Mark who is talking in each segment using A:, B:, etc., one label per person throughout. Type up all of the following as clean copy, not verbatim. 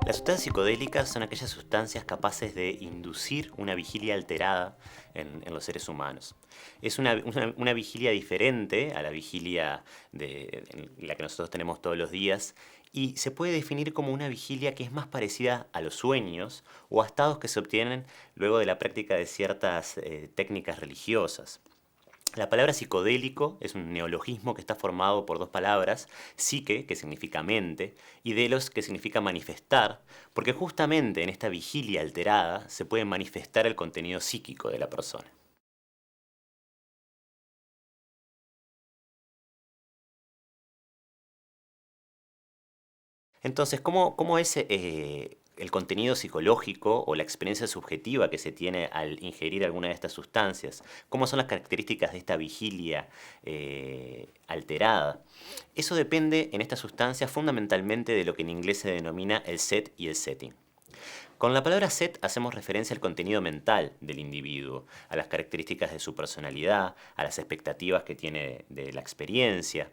A: Las sustancias psicodélicas son aquellas sustancias capaces de inducir una vigilia alterada en los seres humanos. Es una vigilia diferente a la vigilia en la que nosotros tenemos todos los días y se puede definir como una vigilia que es más parecida a los sueños o a estados que se obtienen luego de la práctica de ciertas técnicas religiosas. La palabra psicodélico es un neologismo que está formado por dos palabras, psique, que significa mente, y delos, que significa manifestar, porque justamente en esta vigilia alterada se puede manifestar el contenido psíquico de la persona. Entonces, ¿cómo es el contenido psicológico o la experiencia subjetiva que se tiene al ingerir alguna de estas sustancias? ¿Cómo son las características de esta vigilia alterada? Eso depende en estas sustancias fundamentalmente de lo que en inglés se denomina el set y el setting. Con la palabra set hacemos referencia al contenido mental del individuo, a las características de su personalidad, a las expectativas que tiene de la experiencia,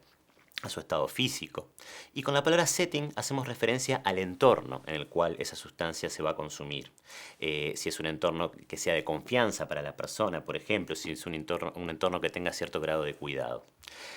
A: a su estado físico. Y con la palabra setting hacemos referencia al entorno en el cual esa sustancia se va a consumir. Si es un entorno que sea de confianza para la persona, por ejemplo, si es un entorno que tenga cierto grado de cuidado.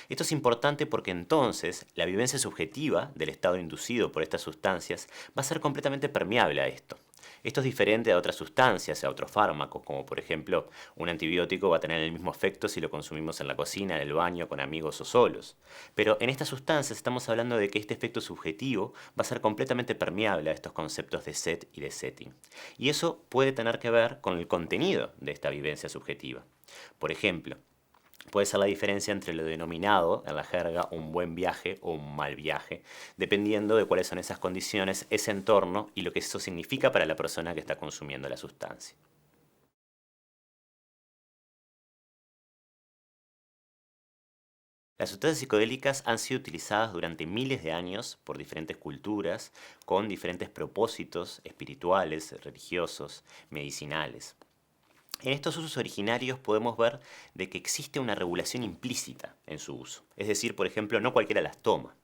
A: Esto es importante porque entonces la vivencia subjetiva del estado inducido por estas sustancias va a ser completamente permeable a esto. Esto es diferente a otras sustancias, a otros fármacos, como por ejemplo un antibiótico va a tener el mismo efecto si lo consumimos en la cocina, en el baño, con amigos o solos. Pero en estas sustancias estamos hablando de que este efecto subjetivo va a ser completamente permeable a estos conceptos de set y de setting. Y eso puede tener que ver con el contenido de esta vivencia subjetiva. Por ejemplo, puede ser la diferencia entre lo denominado en la jerga un buen viaje o un mal viaje, dependiendo de cuáles son esas condiciones, ese entorno y lo que eso significa para la persona que está consumiendo la sustancia. Las sustancias psicodélicas han sido utilizadas durante miles de años por diferentes culturas con diferentes propósitos espirituales, religiosos, medicinales. En estos usos originarios podemos ver de que existe una regulación implícita en su uso. Es decir, por ejemplo, no cualquiera las toma.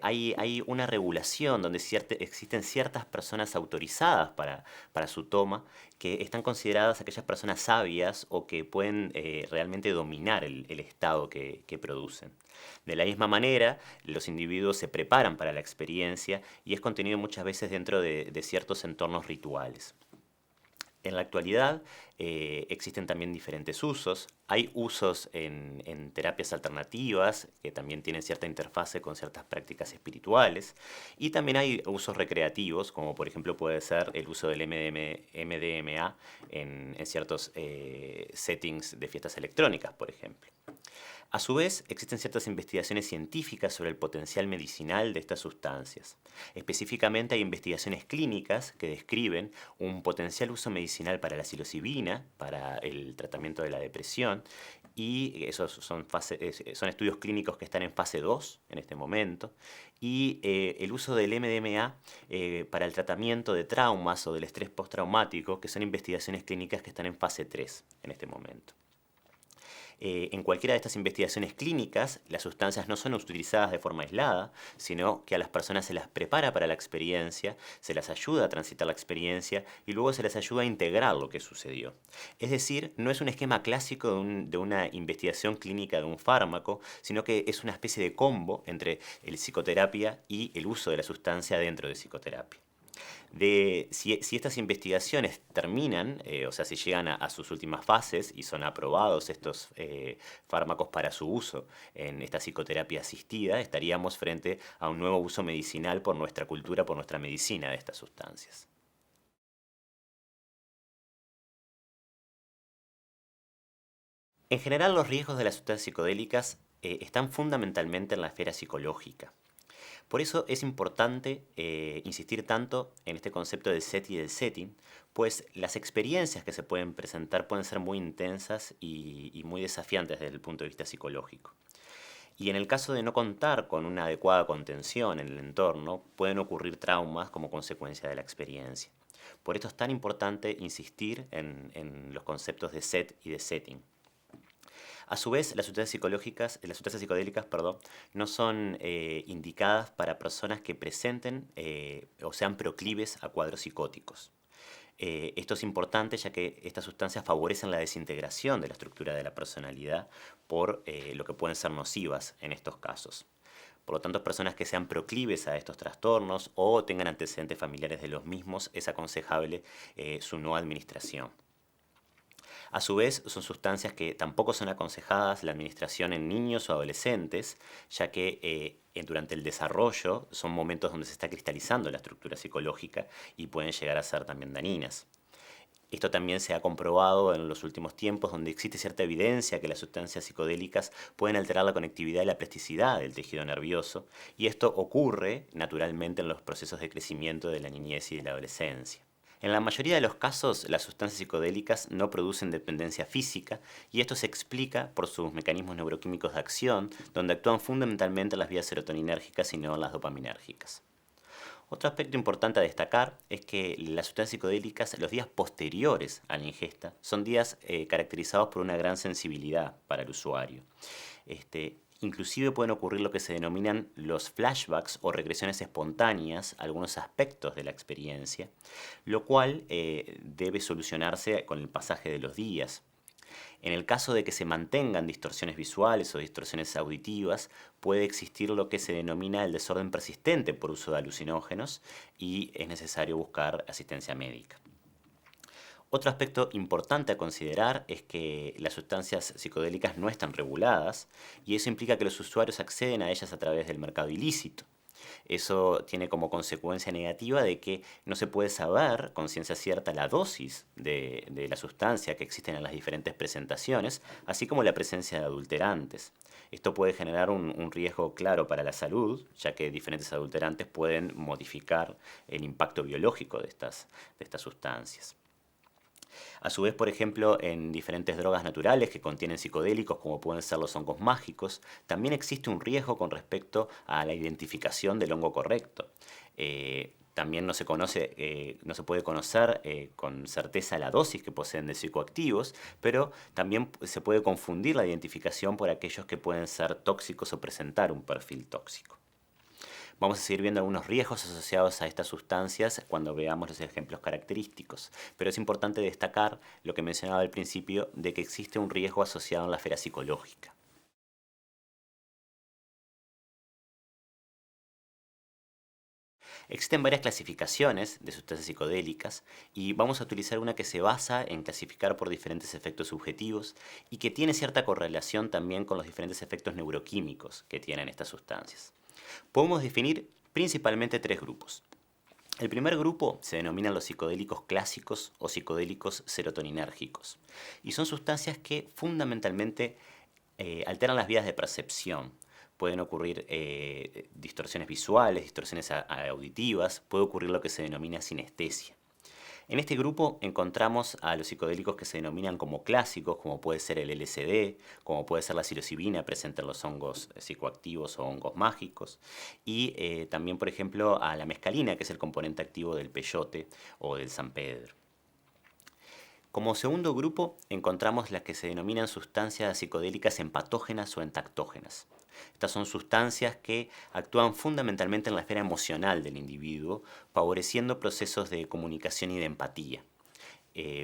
A: Hay una regulación donde existen ciertas personas autorizadas para su toma que están consideradas aquellas personas sabias o que pueden realmente dominar el estado que producen. De la misma manera, los individuos se preparan para la experiencia y es contenido muchas veces dentro de ciertos entornos rituales. En la actualidad existen también diferentes usos. Hay usos en terapias alternativas que también tienen cierta interfase con ciertas prácticas espirituales. Y también hay usos recreativos, como por ejemplo puede ser el uso del MDMA en ciertos settings de fiestas electrónicas, por ejemplo. A su vez, existen ciertas investigaciones científicas sobre el potencial medicinal de estas sustancias. Específicamente hay investigaciones clínicas que describen un potencial uso medicinal para la psilocibina, para el tratamiento de la depresión, y esos son estudios clínicos que están en fase 2 en este momento, y el uso del MDMA para el tratamiento de traumas o del estrés postraumático, que son investigaciones clínicas que están en fase 3 en este momento. En cualquiera de estas investigaciones clínicas, las sustancias no son utilizadas de forma aislada, sino que a las personas se las prepara para la experiencia, se las ayuda a transitar la experiencia y luego se les ayuda a integrar lo que sucedió. Es decir, no es un esquema clásico de una investigación clínica de un fármaco, sino que es una especie de combo entre el psicoterapia y el uso de la sustancia dentro de psicoterapia. Si estas investigaciones terminan, o sea, si llegan a sus últimas fases y son aprobados estos fármacos para su uso en esta psicoterapia asistida, estaríamos frente a un nuevo uso medicinal por nuestra cultura, por nuestra medicina de estas sustancias. En general, los riesgos de las sustancias psicodélicas están fundamentalmente en la esfera psicológica. Por eso es importante insistir tanto en este concepto del set y del setting, pues las experiencias que se pueden presentar pueden ser muy intensas y muy desafiantes desde el punto de vista psicológico. Y en el caso de no contar con una adecuada contención en el entorno, pueden ocurrir traumas como consecuencia de la experiencia. Por esto es tan importante insistir en los conceptos de set y de setting. A su vez, las sustancias psicodélicas, perdón, no son indicadas para personas que presenten o sean proclives a cuadros psicóticos. Esto es importante ya que estas sustancias favorecen la desintegración de la estructura de la personalidad por lo que pueden ser nocivas en estos casos. Por lo tanto, personas que sean proclives a estos trastornos o tengan antecedentes familiares de los mismos, es aconsejable su no administración. A su vez, son sustancias que tampoco son aconsejadas la administración en niños o adolescentes, ya que durante el desarrollo son momentos donde se está cristalizando la estructura psicológica y pueden llegar a ser también dañinas. Esto también se ha comprobado en los últimos tiempos, donde existe cierta evidencia que las sustancias psicodélicas pueden alterar la conectividad y la plasticidad del tejido nervioso, y esto ocurre naturalmente en los procesos de crecimiento de la niñez y de la adolescencia. En la mayoría de los casos, las sustancias psicodélicas no producen dependencia física y esto se explica por sus mecanismos neuroquímicos de acción, donde actúan fundamentalmente en las vías serotoninérgicas y no en las dopaminérgicas. Otro aspecto importante a destacar es que las sustancias psicodélicas, los días posteriores a la ingesta, son días caracterizados por una gran sensibilidad para el usuario. Inclusive pueden ocurrir lo que se denominan los flashbacks o regresiones espontáneas a algunos aspectos de la experiencia, lo cual debe solucionarse con el pasaje de los días. En el caso de que se mantengan distorsiones visuales o distorsiones auditivas, puede existir lo que se denomina el desorden persistente por uso de alucinógenos y es necesario buscar asistencia médica. Otro aspecto importante a considerar es que las sustancias psicodélicas no están reguladas y eso implica que los usuarios acceden a ellas a través del mercado ilícito. Eso tiene como consecuencia negativa de que no se puede saber con ciencia cierta la dosis de la sustancia que existen en las diferentes presentaciones, así como la presencia de adulterantes. Esto puede generar un riesgo claro para la salud, ya que diferentes adulterantes pueden modificar el impacto biológico de estas sustancias. A su vez, por ejemplo, en diferentes drogas naturales que contienen psicodélicos, como pueden ser los hongos mágicos, también existe un riesgo con respecto a la identificación del hongo correcto. También no se puede conocer con certeza la dosis que poseen de psicoactivos, pero también se puede confundir la identificación por aquellos que pueden ser tóxicos o presentar un perfil tóxico. Vamos a seguir viendo algunos riesgos asociados a estas sustancias cuando veamos los ejemplos característicos, pero es importante destacar lo que mencionaba al principio de que existe un riesgo asociado en la esfera psicológica. Existen varias clasificaciones de sustancias psicodélicas y vamos a utilizar una que se basa en clasificar por diferentes efectos subjetivos y que tiene cierta correlación también con los diferentes efectos neuroquímicos que tienen estas sustancias. Podemos definir principalmente tres grupos. El primer grupo se denominan los psicodélicos clásicos o psicodélicos serotoninérgicos y son sustancias que fundamentalmente alteran las vías de percepción. Pueden ocurrir distorsiones visuales, distorsiones auditivas, puede ocurrir lo que se denomina sinestesia. En este grupo encontramos a los psicodélicos que se denominan como clásicos, como puede ser el LSD, como puede ser la psilocibina presente en los hongos psicoactivos o hongos mágicos, y también, por ejemplo, a la mescalina, que es el componente activo del peyote o del San Pedro. Como segundo grupo encontramos las que se denominan sustancias psicodélicas empatógenas o entactógenas. Estas son sustancias que actúan fundamentalmente en la esfera emocional del individuo, favoreciendo procesos de comunicación y de empatía.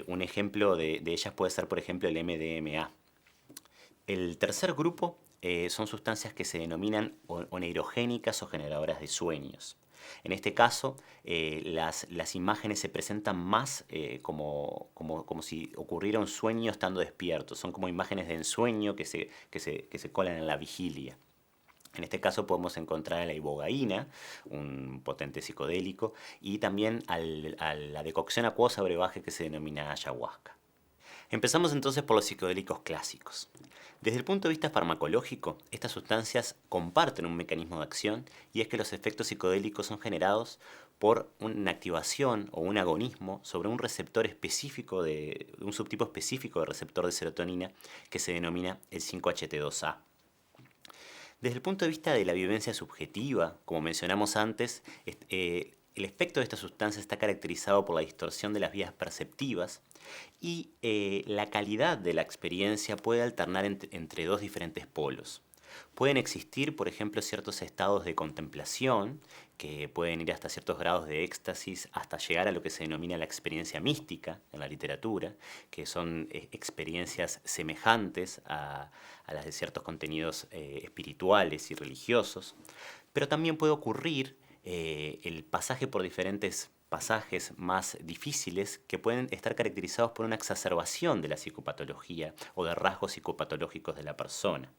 A: Un ejemplo de ellas puede ser, por ejemplo, el MDMA. El tercer grupo son sustancias que se denominan oneirogénicas o generadoras de sueños. En este caso, las imágenes se presentan más como si ocurriera un sueño estando despierto. Son como imágenes de ensueño que se colan en la vigilia. En este caso podemos encontrar a la ibogaína, un potente psicodélico, y también a la decocción acuosa brebaje que se denomina ayahuasca. Empezamos entonces por los psicodélicos clásicos. Desde el punto de vista farmacológico, estas sustancias comparten un mecanismo de acción y es que los efectos psicodélicos son generados por una activación o un agonismo sobre un receptor específico un subtipo específico de receptor de serotonina que se denomina el 5-HT2A. Desde el punto de vista de la vivencia subjetiva, como mencionamos antes, el efecto de esta sustancia está caracterizado por la distorsión de las vías perceptivas y la calidad de la experiencia puede alternar entre dos diferentes polos. Pueden existir, por ejemplo, ciertos estados de contemplación que pueden ir hasta ciertos grados de éxtasis, hasta llegar a lo que se denomina la experiencia mística en la literatura, que son experiencias semejantes a las de ciertos contenidos espirituales y religiosos. Pero también puede ocurrir el pasaje por diferentes pasajes más difíciles que pueden estar caracterizados por una exacerbación de la psicopatología o de rasgos psicopatológicos de la persona.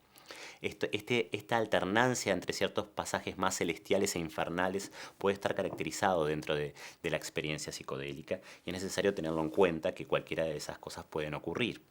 A: Esta alternancia entre ciertos pasajes más celestiales e infernales puede estar caracterizado dentro de la experiencia psicodélica y es necesario tenerlo en cuenta que cualquiera de esas cosas pueden ocurrir.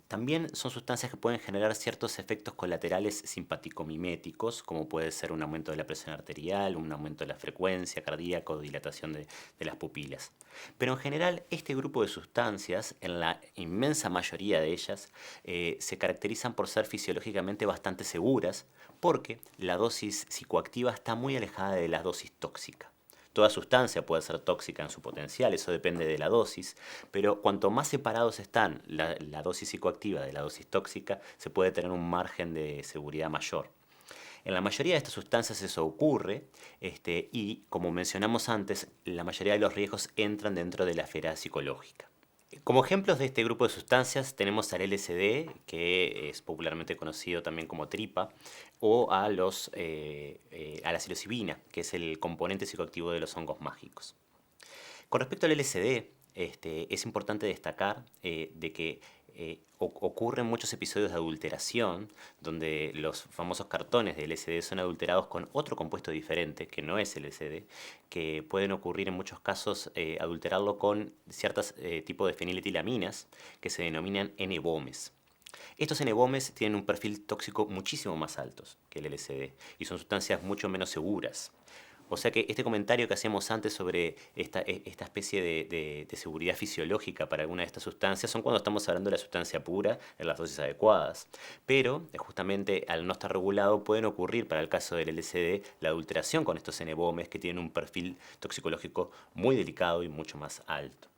A: También son sustancias que pueden generar ciertos efectos colaterales simpaticomiméticos, como puede ser un aumento de la presión arterial, un aumento de la frecuencia cardíaca o dilatación de las pupilas. Pero en general, este grupo de sustancias, en la inmensa mayoría de ellas, se caracterizan por ser fisiológicamente bastante seguras, porque la dosis psicoactiva está muy alejada de la dosis tóxica. Toda sustancia puede ser tóxica en su potencial, eso depende de la dosis, pero cuanto más separados están la dosis psicoactiva de la dosis tóxica, se puede tener un margen de seguridad mayor. En la mayoría de estas sustancias eso ocurre y, como mencionamos antes, la mayoría de los riesgos entran dentro de la esfera psicológica. Como ejemplos de este grupo de sustancias tenemos al LSD, que es popularmente conocido también como tripa, o a la psilocibina, que es el componente psicoactivo de los hongos mágicos. Con respecto al LSD, es importante destacar de que ocurren muchos episodios de adulteración, donde los famosos cartones de LSD son adulterados con otro compuesto diferente, que no es LSD, que pueden ocurrir en muchos casos adulterarlo con ciertos tipos de feniletilaminas que se denominan N-bomes. Estos N-bomes tienen un perfil tóxico muchísimo más alto que el LSD y son sustancias mucho menos seguras. O sea que este comentario que hacíamos antes sobre esta especie de seguridad fisiológica para alguna de estas sustancias son cuando estamos hablando de la sustancia pura en las dosis adecuadas. Pero justamente al no estar regulado pueden ocurrir para el caso del LSD la adulteración con estos N-bomes que tienen un perfil toxicológico muy delicado y mucho más alto.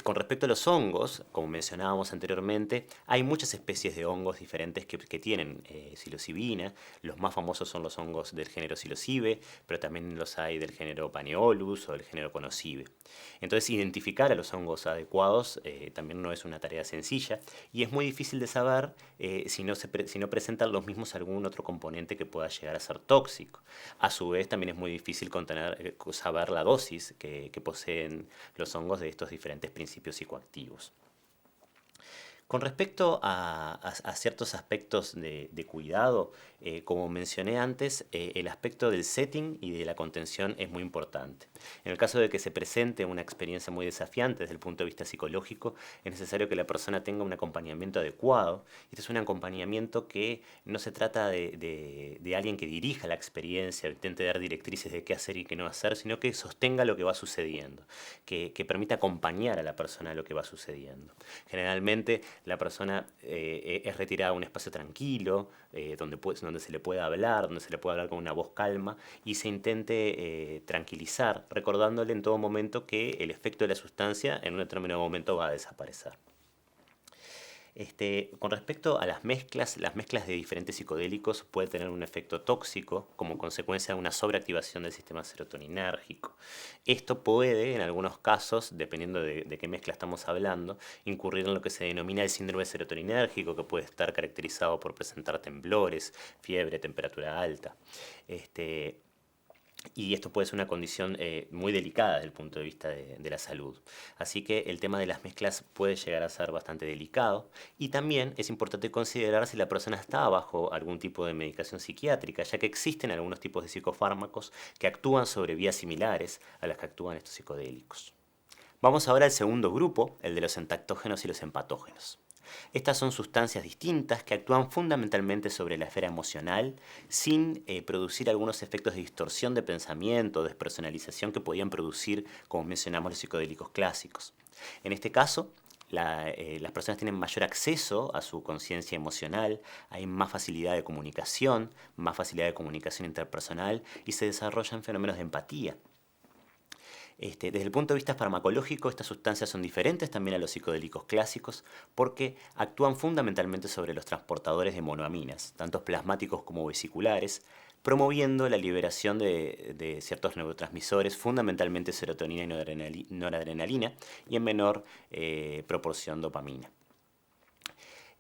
A: Con respecto a los hongos, como mencionábamos anteriormente, hay muchas especies de hongos diferentes que tienen psilocibina. Los más famosos son los hongos del género psilocibe, pero también los hay del género Paneolus o del género Conocibe. Entonces, identificar a los hongos adecuados también no es una tarea sencilla y es muy difícil de saber si no presentan los mismos algún otro componente que pueda llegar a ser tóxico. A su vez, también es muy difícil saber la dosis que poseen los hongos de estos diferentes principios psicoactivos. Con respecto a ciertos aspectos de cuidado, como mencioné antes, el aspecto del setting y de la contención es muy importante. En el caso de que se presente una experiencia muy desafiante desde el punto de vista psicológico, es necesario que la persona tenga un acompañamiento adecuado. Este es un acompañamiento que no se trata de alguien que dirija la experiencia, intente dar directrices de qué hacer y qué no hacer, sino que sostenga lo que va sucediendo, que permita acompañar a la persona a lo que va sucediendo. Generalmente la persona es retirada a un espacio tranquilo, donde se le pueda hablar, donde se le pueda hablar con una voz calma y se intente tranquilizar, recordándole en todo momento que el efecto de la sustancia en un determinado momento va a desaparecer. Con respecto a las mezclas de diferentes psicodélicos pueden tener un efecto tóxico como consecuencia de una sobreactivación del sistema serotoninérgico. Esto puede, en algunos casos, dependiendo de qué mezcla estamos hablando, incurrir en lo que se denomina el síndrome serotoninérgico, que puede estar caracterizado por presentar temblores, fiebre, temperatura alta. Y esto puede ser una condición muy delicada desde el punto de vista de la salud. Así que el tema de las mezclas puede llegar a ser bastante delicado. Y también es importante considerar si la persona está bajo algún tipo de medicación psiquiátrica, ya que existen algunos tipos de psicofármacos que actúan sobre vías similares a las que actúan estos psicodélicos. Vamos ahora al segundo grupo, el de los entactógenos y los empatógenos. Estas son sustancias distintas que actúan fundamentalmente sobre la esfera emocional sin producir algunos efectos de distorsión de pensamiento, despersonalización que podían producir, como mencionamos, los psicodélicos clásicos. En este caso, las personas tienen mayor acceso a su conciencia emocional, hay más facilidad de comunicación interpersonal y se desarrollan fenómenos de empatía. Desde el punto de vista farmacológico, estas sustancias son diferentes también a los psicodélicos clásicos porque actúan fundamentalmente sobre los transportadores de monoaminas, tanto plasmáticos como vesiculares, promoviendo la liberación de ciertos neurotransmisores, fundamentalmente serotonina y noradrenalina, y en menor proporción dopamina.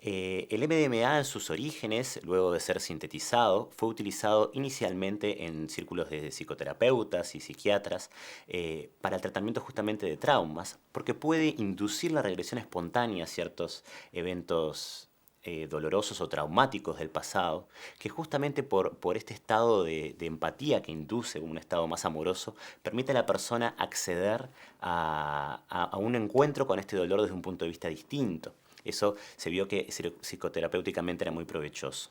A: El MDMA en sus orígenes, luego de ser sintetizado, fue utilizado inicialmente en círculos de psicoterapeutas y psiquiatras para el tratamiento justamente de traumas, porque puede inducir la regresión espontánea a ciertos eventos dolorosos o traumáticos del pasado, que justamente por este estado de empatía que induce un estado más amoroso, permite a la persona acceder a un encuentro con este dolor desde un punto de vista distinto. Eso se vio que psicoterapéuticamente era muy provechoso.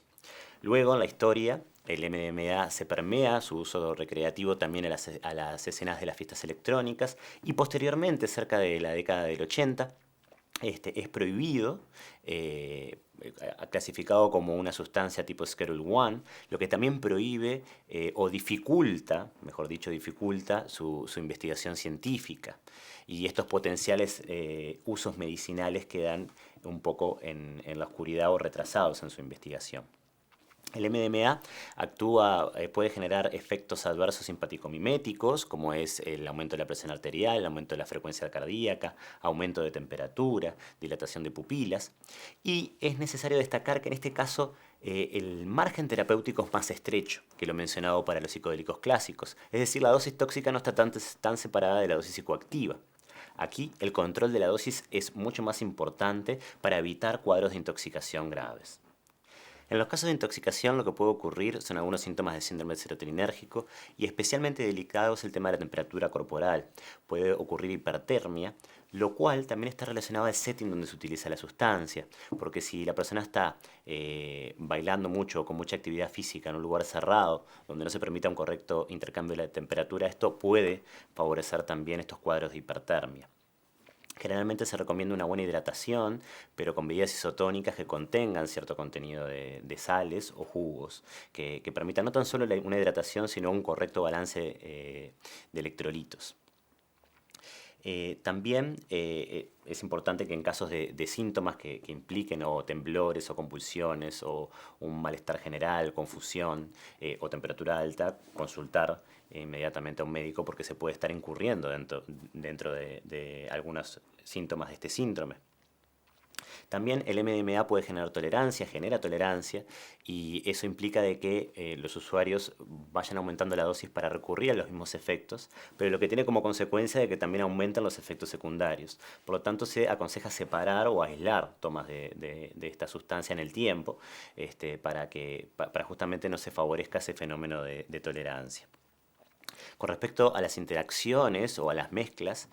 A: Luego, en la historia, el MDMA se permea su uso recreativo también a las escenas de las fiestas electrónicas y posteriormente, cerca de la década del 80, es prohibido, clasificado como una sustancia tipo Schedule 1, lo que también prohíbe o dificulta, mejor dicho, dificulta su investigación científica. Y estos potenciales usos medicinales quedan un poco en la oscuridad o retrasados en su investigación. El MDMA puede generar efectos adversos simpático-miméticos, como es el aumento de la presión arterial, el aumento de la frecuencia cardíaca, aumento de temperatura, dilatación de pupilas. Y es necesario destacar que en este caso el margen terapéutico es más estrecho que lo mencionado para los psicodélicos clásicos. Es decir, la dosis tóxica no está tan separada de la dosis psicoactiva. Aquí el control de la dosis es mucho más importante para evitar cuadros de intoxicación graves. En los casos de intoxicación lo que puede ocurrir son algunos síntomas de síndrome serotoninérgico y especialmente delicados el tema de la temperatura corporal. Puede ocurrir hipertermia, lo cual también está relacionado al setting donde se utiliza la sustancia, porque si la persona está bailando mucho o con mucha actividad física en un lugar cerrado, donde no se permita un correcto intercambio de la temperatura, esto puede favorecer también estos cuadros de hipertermia. Generalmente se recomienda una buena hidratación, pero con bebidas isotónicas que contengan cierto contenido de sales o jugos, que permitan no tan solo una hidratación, sino un correcto balance de electrolitos. También es importante que en casos de síntomas que impliquen o temblores o convulsiones o un malestar general, confusión o temperatura alta, consultar inmediatamente a un médico porque se puede estar incurriendo dentro de algunos síntomas de este síndrome. También el MDMA puede genera tolerancia y eso implica de que los usuarios vayan aumentando la dosis para recurrir a los mismos efectos, pero lo que tiene como consecuencia de que también aumentan los efectos secundarios. Por lo tanto, se aconseja separar o aislar tomas de esta sustancia en el tiempo para justamente no se favorezca ese fenómeno de tolerancia. Con respecto a las interacciones o a las mezclas,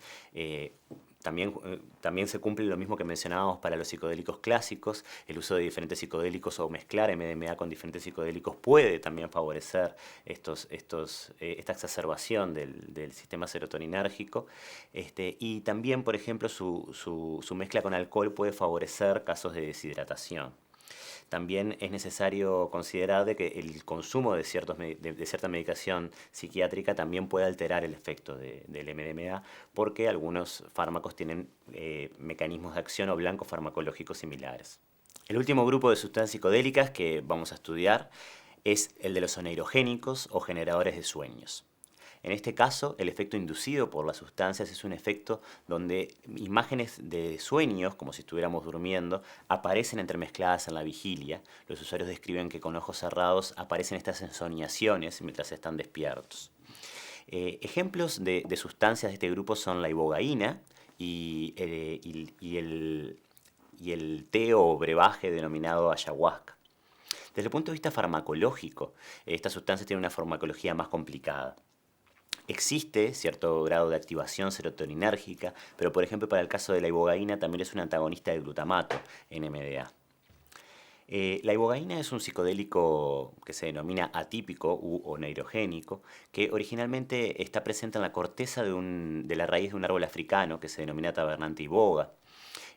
A: también se cumple lo mismo que mencionábamos para los psicodélicos clásicos. El uso de diferentes psicodélicos o mezclar MDMA con diferentes psicodélicos puede también favorecer esta exacerbación del sistema serotoninérgico. Y también, por ejemplo, su mezcla con alcohol puede favorecer casos de deshidratación. También es necesario considerar de que el consumo de cierta medicación psiquiátrica también puede alterar el efecto del MDMA porque algunos fármacos tienen mecanismos de acción o blancos farmacológicos similares. El último grupo de sustancias psicodélicas que vamos a estudiar es el de los oneirogénicos o generadores de sueños. En este caso, el efecto inducido por las sustancias es un efecto donde imágenes de sueños, como si estuviéramos durmiendo, aparecen entremezcladas en la vigilia. Los usuarios describen que con ojos cerrados aparecen estas ensoñaciones mientras están despiertos. Ejemplos de sustancias de este grupo son la ibogaína y el té o brebaje denominado ayahuasca. Desde el punto de vista farmacológico, estas sustancias tienen una farmacología más complicada. Existe cierto grado de activación serotoninérgica, pero por ejemplo para el caso de la ibogaína también es un antagonista del glutamato, NMDA. La ibogaína es un psicodélico que se denomina atípico u oneirogénico, que originalmente está presente en la corteza de la raíz de un árbol africano que se denomina tabernante iboga.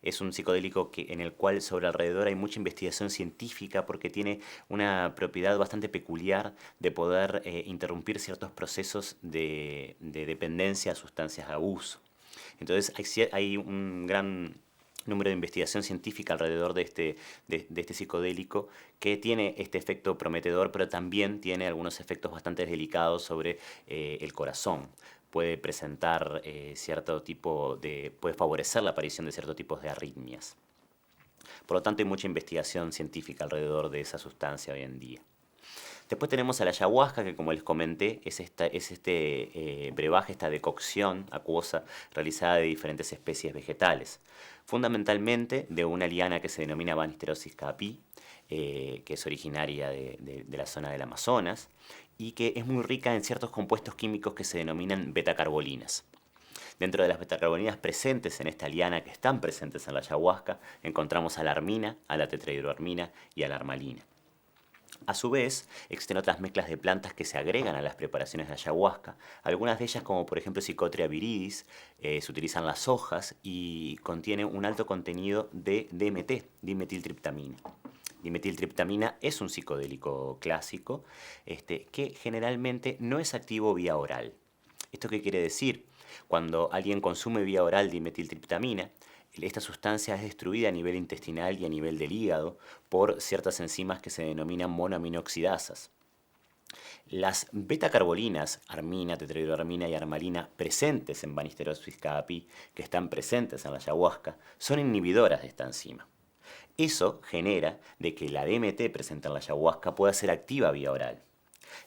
A: es un psicodélico en el cual sobre alrededor hay mucha investigación científica porque tiene una propiedad bastante peculiar de poder interrumpir ciertos procesos de dependencia a sustancias de abuso. Entonces hay un gran número de investigación científica alrededor de este psicodélico que tiene este efecto prometedor, pero también tiene algunos efectos bastante delicados sobre el corazón. Puede presentar puede favorecer la aparición de ciertos tipos de arritmias. Por lo tanto, hay mucha investigación científica alrededor de esa sustancia hoy en día. Después tenemos a la ayahuasca, que como les comenté, es este brebaje, esta decocción acuosa realizada de diferentes especies vegetales. Fundamentalmente de una liana que se denomina Banisteriopsis caapi, que es originaria de la zona del Amazonas, y que es muy rica en ciertos compuestos químicos que se denominan betacarbolinas. Dentro de las betacarboninas presentes en esta liana, que están presentes en la ayahuasca, encontramos a la armina, a la tetrahidroarmina y a la armalina. A su vez, existen otras mezclas de plantas que se agregan a las preparaciones de ayahuasca. Algunas de ellas, como por ejemplo Psychotria viridis, se utilizan las hojas y contiene un alto contenido de DMT, dimetiltriptamina. Dimetiltriptamina es un psicodélico clásico que generalmente no es activo vía oral. ¿Esto qué quiere decir? Cuando alguien consume vía oral dimetiltriptamina, esta sustancia es destruida a nivel intestinal y a nivel del hígado por ciertas enzimas que se denominan monoaminoxidasas. Las betacarbolinas, armina, tetrahidroarmina y armalina, presentes en Banisteriopsis caapi, que están presentes en la ayahuasca, son inhibidoras de esta enzima. Eso genera de que la DMT presente en la ayahuasca pueda ser activa vía oral.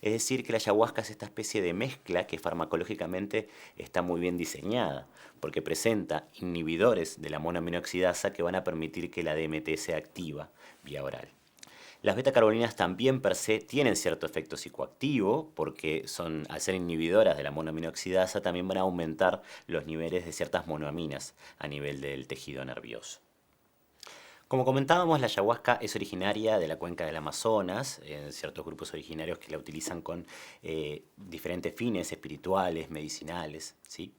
A: Es decir, que la ayahuasca es esta especie de mezcla que farmacológicamente está muy bien diseñada, porque presenta inhibidores de la monoaminoxidasa que van a permitir que la DMT sea activa vía oral. Las betacarboninas también per se tienen cierto efecto psicoactivo, porque al ser inhibidoras de la monoaminoxidasa también van a aumentar los niveles de ciertas monoaminas a nivel del tejido nervioso. Como comentábamos, la ayahuasca es originaria de la cuenca del Amazonas, en ciertos grupos originarios que la utilizan con diferentes fines espirituales, medicinales, ¿sí?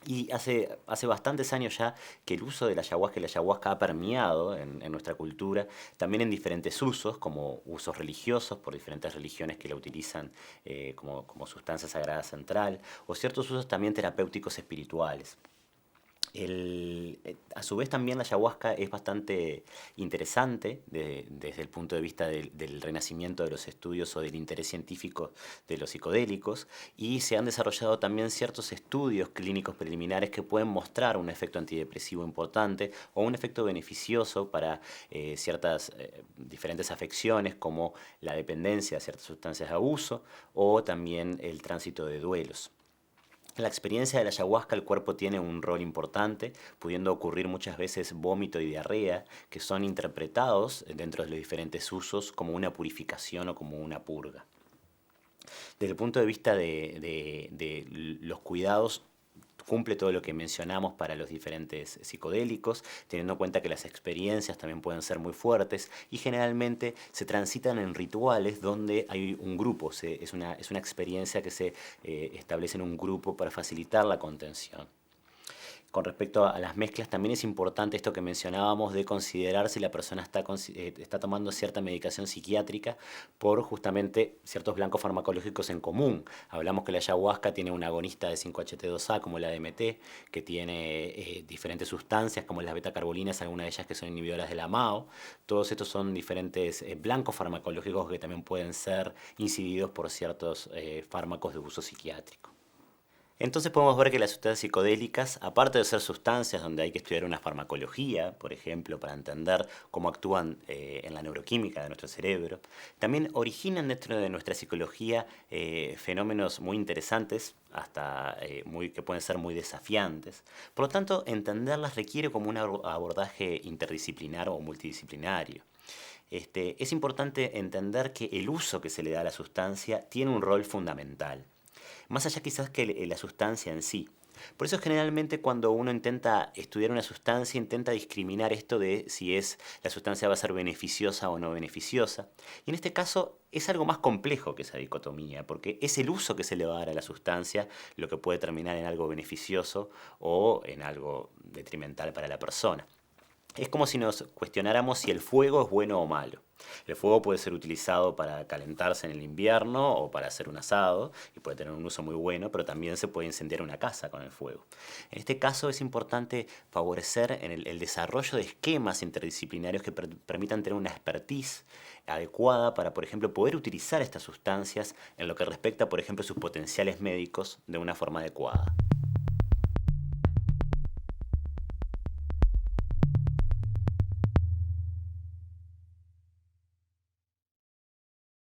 A: Y hace bastantes años ya que el uso de la ayahuasca y la ayahuasca ha permeado en nuestra cultura, también en diferentes usos, como usos religiosos, por diferentes religiones que la utilizan como sustancia sagrada central, o ciertos usos también terapéuticos espirituales. A su vez también la ayahuasca es bastante interesante desde el punto de vista del renacimiento de los estudios o del interés científico de los psicodélicos, y se han desarrollado también ciertos estudios clínicos preliminares que pueden mostrar un efecto antidepresivo importante o un efecto beneficioso para ciertas diferentes afecciones como la dependencia a ciertas sustancias de abuso o también el tránsito de duelos. En la experiencia de la ayahuasca el cuerpo tiene un rol importante, pudiendo ocurrir muchas veces vómito y diarrea, que son interpretados dentro de los diferentes usos como una purificación o como una purga. Desde el punto de vista de los cuidados, cumple todo lo que mencionamos para los diferentes psicodélicos, teniendo en cuenta que las experiencias también pueden ser muy fuertes y generalmente se transitan en rituales donde hay un grupo, es una experiencia que se establece en un grupo para facilitar la contención. Con respecto a las mezclas, también es importante esto que mencionábamos de considerar si la persona está tomando cierta medicación psiquiátrica por justamente ciertos blancos farmacológicos en común. Hablamos que la ayahuasca tiene un agonista de 5-HT2A como la DMT, que tiene diferentes sustancias como las betacarbolinas, algunas de ellas que son inhibidoras de la MAO. Todos estos son diferentes blancos farmacológicos que también pueden ser incididos por ciertos fármacos de uso psiquiátrico. Entonces podemos ver que las sustancias psicodélicas, aparte de ser sustancias donde hay que estudiar una farmacología, por ejemplo, para entender cómo actúan en la neuroquímica de nuestro cerebro, también originan dentro de nuestra psicología fenómenos muy interesantes, hasta que pueden ser muy desafiantes. Por lo tanto, entenderlas requiere como un abordaje interdisciplinar o multidisciplinario. Es importante entender que el uso que se le da a la sustancia tiene un rol fundamental, más allá quizás que la sustancia en sí. Por eso generalmente cuando uno intenta estudiar una sustancia, intenta discriminar esto de si la sustancia va a ser beneficiosa o no beneficiosa. Y en este caso es algo más complejo que esa dicotomía, porque es el uso que se le va a dar a la sustancia lo que puede terminar en algo beneficioso o en algo detrimental para la persona. Es como si nos cuestionáramos si el fuego es bueno o malo. El fuego puede ser utilizado para calentarse en el invierno o para hacer un asado y puede tener un uso muy bueno, pero también se puede incendiar una casa con el fuego. En este caso es importante favorecer en el desarrollo de esquemas interdisciplinarios que permitan tener una expertise adecuada para, por ejemplo, poder utilizar estas sustancias en lo que respecta, por ejemplo, a sus potenciales médicos de una forma adecuada.